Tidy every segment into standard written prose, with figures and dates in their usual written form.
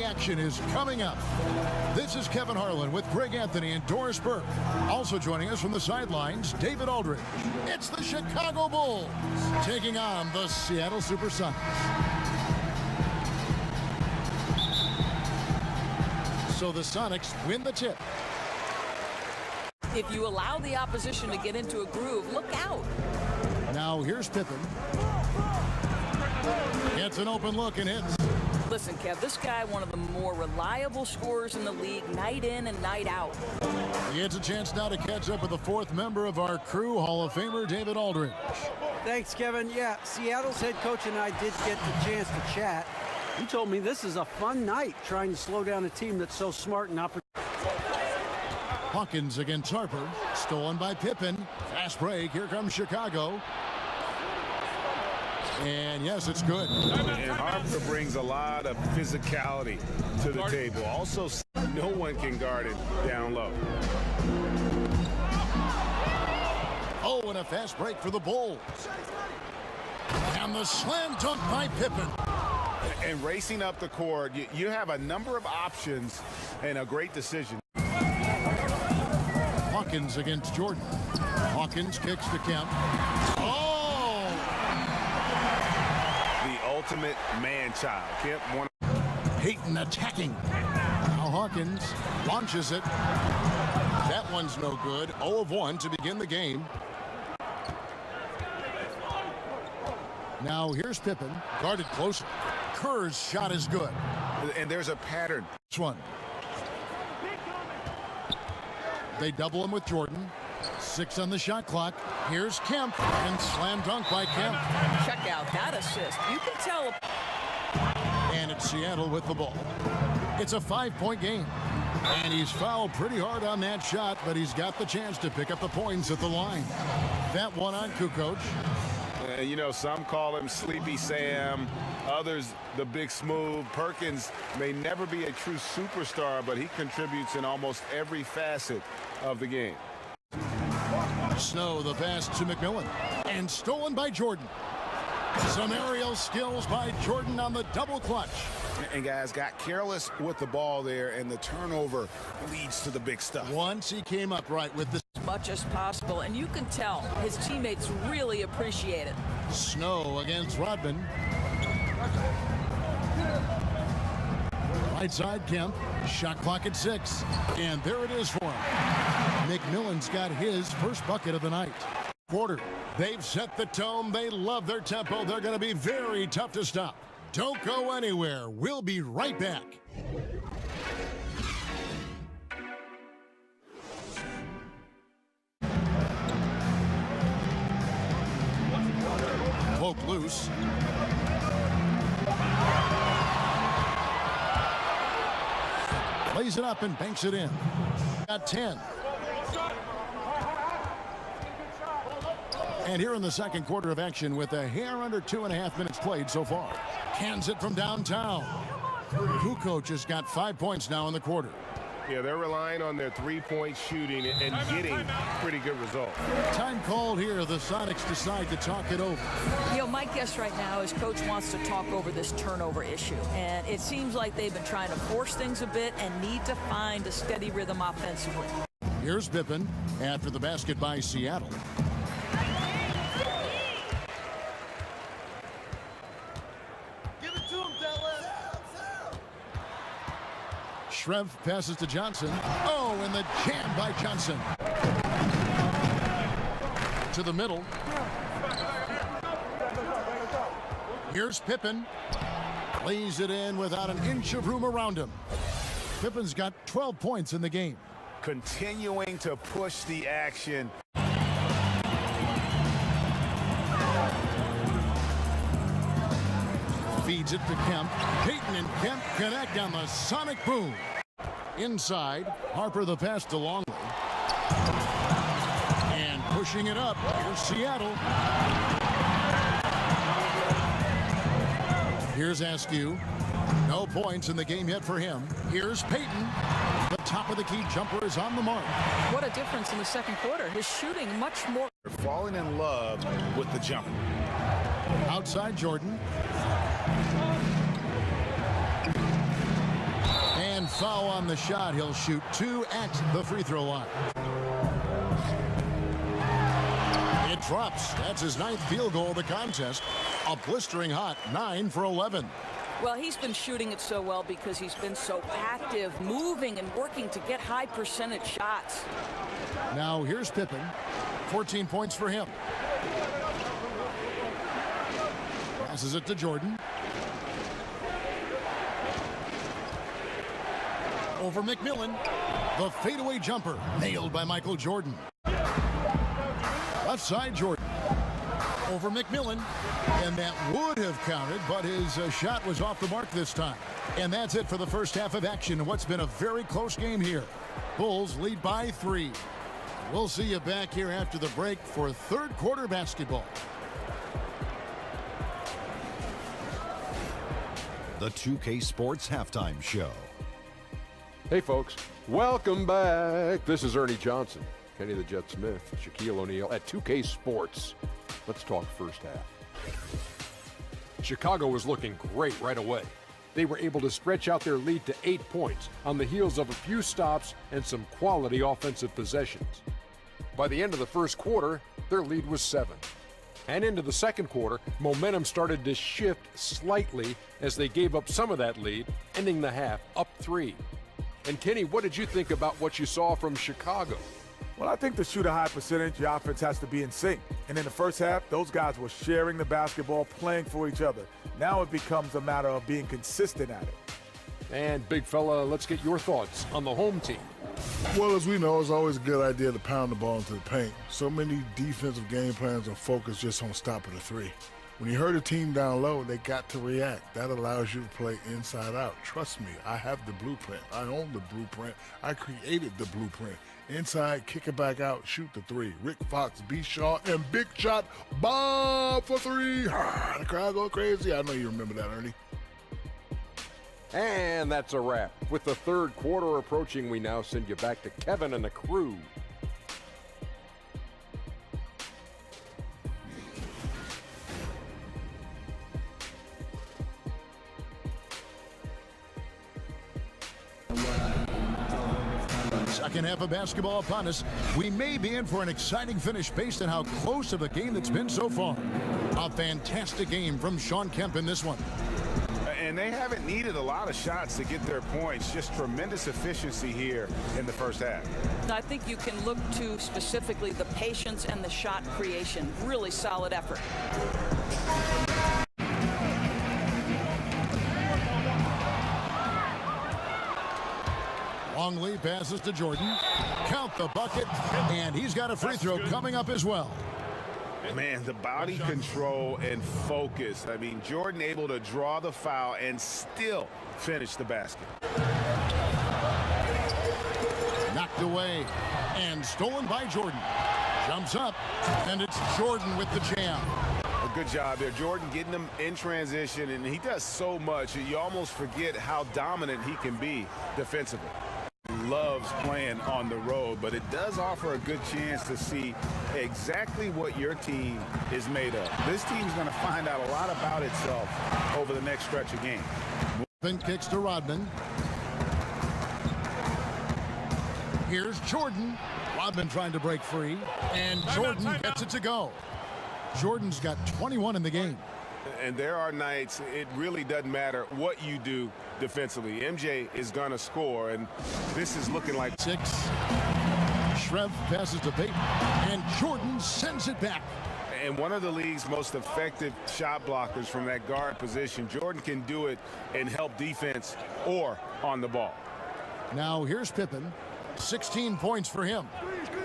the action is coming up. This is Kevin Harlan with Greg Anthony and Doris Burke. Also joining us from the sidelines, David Aldridge. It's the Chicago Bulls taking on the Seattle Supersonics. So the Sonics win the tip. If you allow the opposition to get into a groove, look out. Now here's Pippen. Gets an open look and hits. Listen, Kev, this guy, one of the more reliable scorers in the league, night in and night out. He gets a chance now to catch up with the fourth member of our crew, Hall of Famer David Aldridge. Thanks, Kevin. Yeah, Seattle's head coach and I did get the chance to chat. He told me this is a fun night trying to slow down a team that's so smart and opportunistic. Hawkins against Harper. Stolen by Pippen. Fast break. Here comes Chicago. And yes, it's good. And Harper brings a lot of physicality to the table. Also, no one can guard it down low. Oh, and a fast break for the Bulls. And the slam dunk by Pippen. And racing up the court, you have a number of options and a great decision. Hawkins against Jordan. Hawkins kicks to Kemp. Oh! The ultimate man-child. Kemp won. Payton attacking. Now Hawkins launches it. That one's no good. 0 of 1 to begin the game. Now here's Pippen. Guarded closely. Kerr's shot is good. And there's a pattern. This one. They double him with Jordan. 6 on the shot clock. Here's Kemp. And slam dunk by Kemp. Check out that assist. You can tell. And it's Seattle with the ball. It's a 5-point game. And he's fouled pretty hard on that shot, but he's got the chance to pick up the points at the line. That one on Kukoc. You know, some call him Sleepy Sam, others the Big Smooth. Perkins may never be a true superstar, but he contributes in almost every facet of the game. Snow, the pass to McMillan, and stolen by Jordan. Some aerial skills by Jordan on the double clutch. And guys got careless with the ball there, and the turnover leads to the big stuff. Once he came up right with the As much as possible, and you can tell his teammates really appreciate it. Snow against Rodman. Right side Kemp. Shot clock at 6. And there it is for him. McMillan's got his first bucket of the night. Quarter. They've set the tone. They love their tempo. They're going to be very tough to stop. Don't go anywhere. We'll be right back. Poke loose. Plays it up and banks it in. Got 10. And here in the second quarter of action with a hair under 2.5 minutes played so far. Cans it from downtown. Kukoc has got 5 points now in the quarter. Yeah, they're relying on their three-point shooting and getting pretty good results. Time called here. The Sonics decide to talk it over. You know, my guess right now is Coach wants to talk over this turnover issue. And it seems like they've been trying to force things a bit and need to find a steady rhythm offensively. Here's Pippen after the basket by Seattle. Shrev passes to Johnson. Oh, and the jam by Johnson. To the middle. Here's Pippen. Lays it in without an inch of room around him. Pippen's got 12 points in the game. Continuing to push the action. Feeds it to Kemp. Payton and Kemp connect on the Sonic boom. Inside, Harper the pass to Longley. And pushing it up, here's Seattle. Here's Askew. No points in the game yet for him. Here's Payton. The top of the key jumper is on the mark. What a difference in the second quarter. His shooting much more. They're falling in love with the jumper. Outside Jordan. foul on the shot. He'll shoot 2 at the free throw line. It drops. That's his 9th field goal of the contest. A blistering hot 9 for 11. Well, he's been shooting it so well because he's been so active, moving and working to get high percentage shots. Now here's Pippen. 14 points for him. Passes it to Jordan. Over McMillan. The fadeaway jumper nailed by Michael Jordan. Left side Jordan. Over McMillan. And that would have counted, but his shot was off the mark this time. And that's it for the first half of action in what's been a very close game here. Bulls lead by 3. We'll see you back here after the break for third quarter basketball. The 2K Sports Halftime Show. Hey folks, welcome back. This is Ernie Johnson, Kenny the Jet Smith, Shaquille O'Neal at 2K Sports. Let's talk first half. Chicago was looking great right away. They were able to stretch out their lead to 8 points on the heels of a few stops and some quality offensive possessions. By the end of the first quarter, their lead was 7. And into the second quarter, momentum started to shift slightly as they gave up some of that lead, ending the half up 3. And Kenny, what did you think about what you saw from Chicago? Well, I think to shoot a high percentage, your offense has to be in sync. And in the first half, those guys were sharing the basketball, playing for each other. Now it becomes a matter of being consistent at it. And big fella, let's get your thoughts on the home team. Well, as we know, it's always a good idea to pound the ball into the paint. So many defensive game plans are focused just on stopping the 3. When you hurt a team down low, they got to react. That allows you to play inside out. Trust me, I have the blueprint. I own the blueprint. I created the blueprint. Inside, kick it back out, shoot the 3. Rick Fox, B. Shaw, and big shot, Bob for 3. The crowd go crazy. I know you remember that, Ernie. And that's a wrap. With the third quarter approaching, we now send you back to Kevin and the crew. Second half of basketball upon us. We may be in for an exciting finish based on how close of a game that's been so far. A fantastic game from Shawn Kemp in this one. And they haven't needed a lot of shots to get their points. Just tremendous efficiency here in the first half. I think you can look to specifically the patience and the shot creation. Really solid effort. Longley passes to Jordan. Count the bucket, and he's got a free throw coming up as well. Man, the body control and focus. I mean, Jordan able to draw the foul and still finish the basket. Knocked away and stolen by Jordan. Jumps up, and it's Jordan with the jam. A good job there. Jordan getting them in transition, and he does so much. You almost forget how dominant he can be defensively. Loves playing on the road, but it does offer a good chance to see exactly what your team is made of. This team's going to find out a lot about itself over the next stretch of game. Movement kicks to Rodman. Here's Jordan. Rodman trying to break free, and Jordan gets it to go. Jordan's got 21 in the game. And there are nights it really doesn't matter what you do defensively. MJ is going to score, and this is looking like 6. Shrev passes to Payton, and Jordan sends it back. And one of the league's most effective shot blockers from that guard position. Jordan can do it and help defense or on the ball. Now here's Pippen. 16 points for him.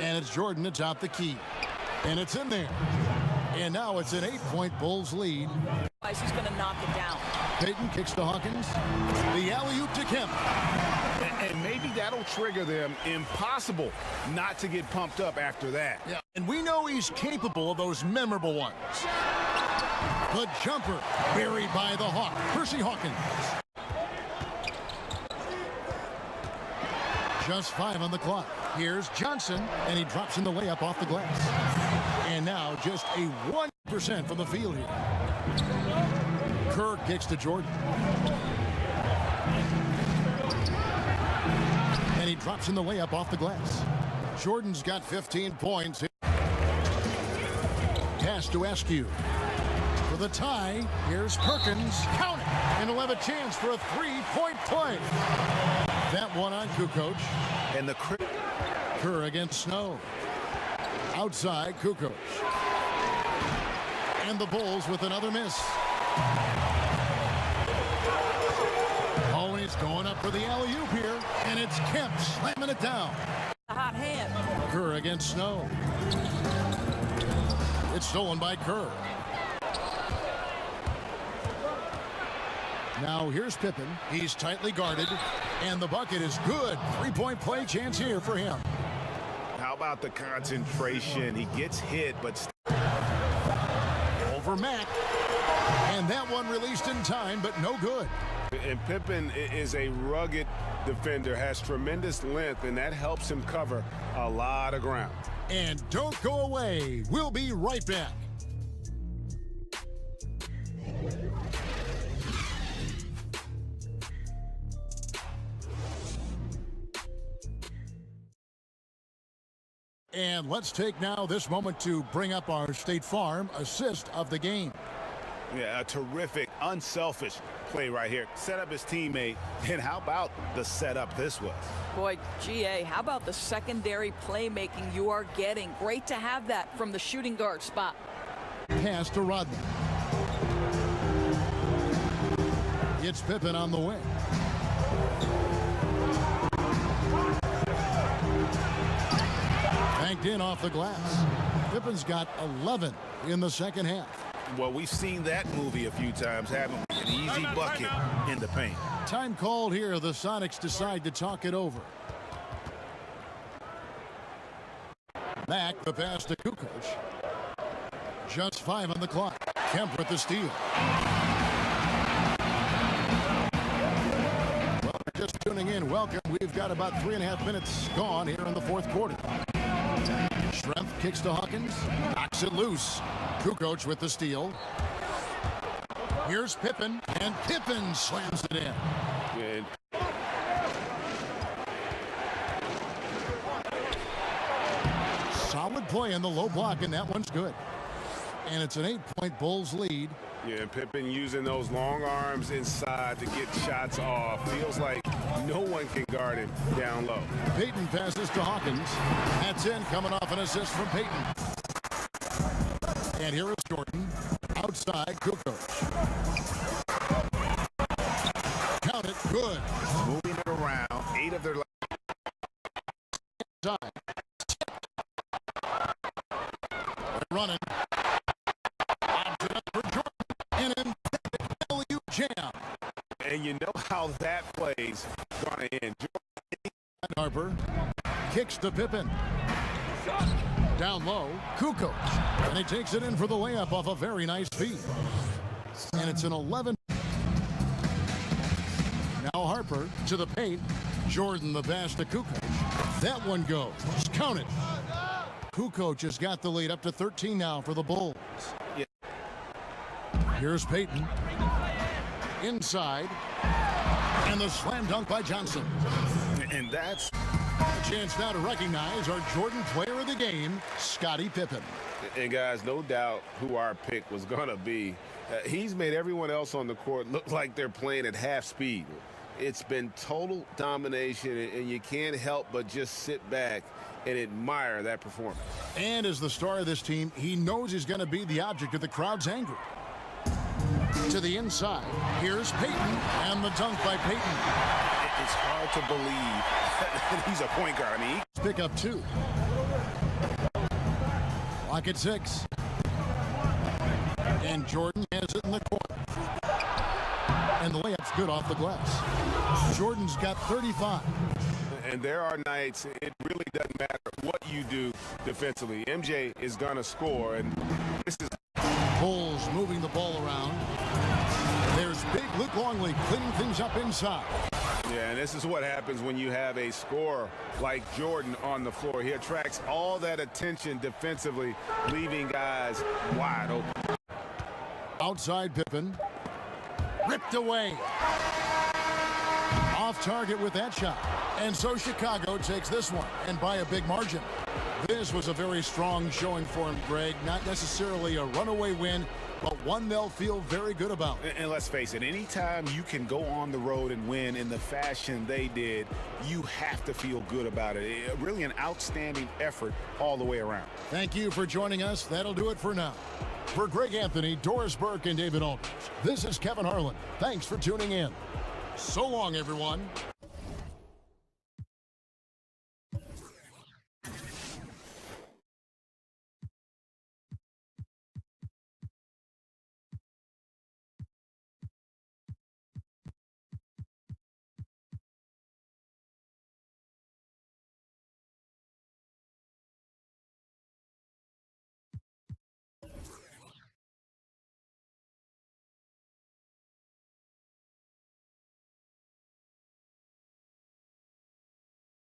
And it's Jordan to top the key. And it's in there. And now it's an 8-point Bulls lead. He's going to knock it down. Payton kicks to Hawkins. The alley-oop to Kemp. And maybe that'll trigger them. Impossible not to get pumped up after that. Yeah, and we know he's capable of those memorable ones. The jumper buried by the Hawk, Percy Hawkins. Just 5 on the clock. Here's Johnson, and he drops in the layup off the glass. And now just a 1% from the field here. Kerr kicks to Jordan. drops in the layup off the glass. Jordan's got 15 points. Pass to Askew. For the tie, here's Perkins. Count it! And he'll have a chance for a three-point play. That one on Kukoc. And the Kerr against Snow. Outside, Kukoc. And the Bulls with another miss. Always going up for the alley-oop here. And it's Kemp slamming it down. A hot hand. Kerr against Snow. It's stolen by Kerr. Now here's Pippen. He's tightly guarded. And the bucket is good. Three-point play chance here for him. How about the concentration? He gets hit, but over Mack. And that one released in time, but no good. And Pippen is a rugged defender, has tremendous length, and that helps him cover a lot of ground. And don't go away. We'll be right back. And let's take now this moment to bring up our State Farm assist of the game. Yeah, a terrific, unselfish play right here. Set up his teammate, and how about the setup this was? Boy, GA, how about the secondary playmaking you are getting? Great to have that from the shooting guard spot. Pass to Rodman. It's Pippen on the wing. Banked in off the glass. Pippen's got 11 in the second half. Well, we've seen that movie a few times, haven't we? An easy bucket in the paint. Time called here. The Sonics decide to talk it over. Mack, the pass to Kukoc. Just 5 on the clock. Kemp with the steal. Well, just tuning in, welcome. We've got about 3.5 minutes gone here in the fourth quarter. Schrempf kicks to Hawkins, knocks it loose. Kukoc with the steal. Here's Pippen, and Pippen slams it in. Good. Solid play in the low block, and that one's good. And it's an 8-point Bulls lead. Yeah, and Pippen using those long arms inside to get shots off. Feels like no one can guard him down low. Payton passes to Hawkins. That's in, coming off an assist from Payton. And here is Jordan. Outside, Kukoc. Count it, good. Moving it around, 8 of their Side. They're running. Lobs it up for Jordan. And an emphatic alley-oop jam. And you know how that plays going in. Harper kicks to Pippen. Down low, Kukoc. And he takes it in for the layup off a very nice feed. And it's an 11. Now Harper to the paint. Jordan the pass to Kukoc. That one goes. Count it. Kukoc has got the lead up to 13 now for the Bulls. Yeah. Here's Payton. Inside. And the slam dunk by Johnson. And that's a chance now to recognize our Jordan player of the game, Scottie Pippen. And guys, no doubt who our pick was going to be. He's made everyone else on the court look like they're playing at half speed. It's been total domination, and you can't help but just sit back and admire that performance. And as the star of this team, he knows he's going to be the object of the crowd's anger. To the inside, here's Payton, and the dunk by Payton. It's hard to believe that he's a point guard. I mean, pick up 2. Lock at 6. And Jordan has it in the corner. And the layup's good off the glass. Jordan's got 35. And there are nights it really doesn't matter what you do defensively. MJ is going to score, and this is Bulls moving the ball around. There's big Luke Longley cleaning things up inside. Yeah, and this is what happens when you have a scorer like Jordan on the floor. He attracts all that attention defensively, leaving guys wide open. Outside Pippen. Ripped away. off target with that shot. And so Chicago takes this one, and by a big margin. This was a very strong showing for him, Greg. Not necessarily a runaway win, but one they'll feel very good about. And let's face it, anytime you can go on the road and win in the fashion they did, you have to feel good about it. Really an outstanding effort all the way around. Thank you for joining us. That'll do it for now. For Greg Anthony, Doris Burke, and David Aldridge, this is Kevin Harlan. Thanks for tuning in. So long, everyone.